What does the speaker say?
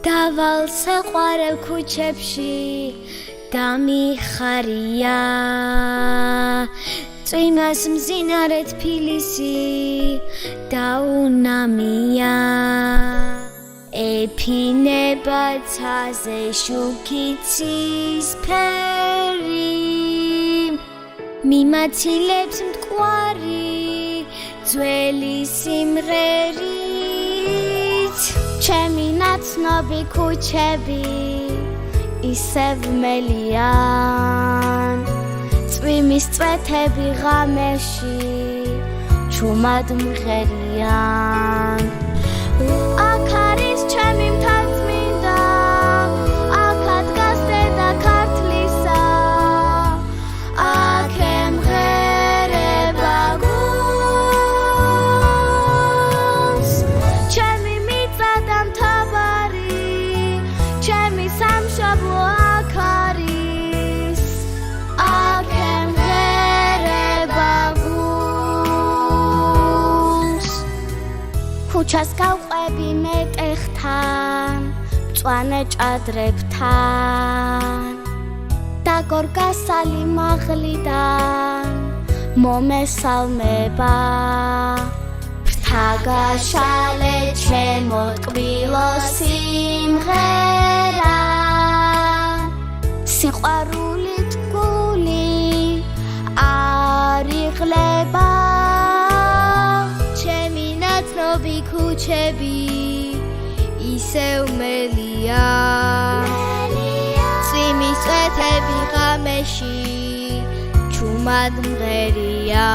დავალ საყვარელ ქუჩებში დამიხარია წვიმას მზინარე თბილისი დაუნამია ეფინება ცაზე შუქი ცისფერი მიმაცილებს მტკვარი ძველი სიმღერით ჩემი ნაცნობი ქუჩები ისევ მელიან წვიმის წვეთები ღამეში ჩუმად მღერიან აქ არის ჩემი მთაწმინდა აქ ადგას დედა ქართლისა აქ ემღერება გულს ჩემი მიწა და მთავარი ჩემი სამშობლო აქ არის აქ ემღერება გულს ქუჩას გავყვები მეტეხთან მწვანე ჭადრებთან და გორგასალი მაღლიდან მომესალმება ფრთა გაშალე ჩემო ტკბილო სიმღერა სიყვარულით გული არ იღლება ჩემი ნაცნობი ქუჩები ისევ მელია წვიმის წვეთები ღამეში ჩუმად მღერია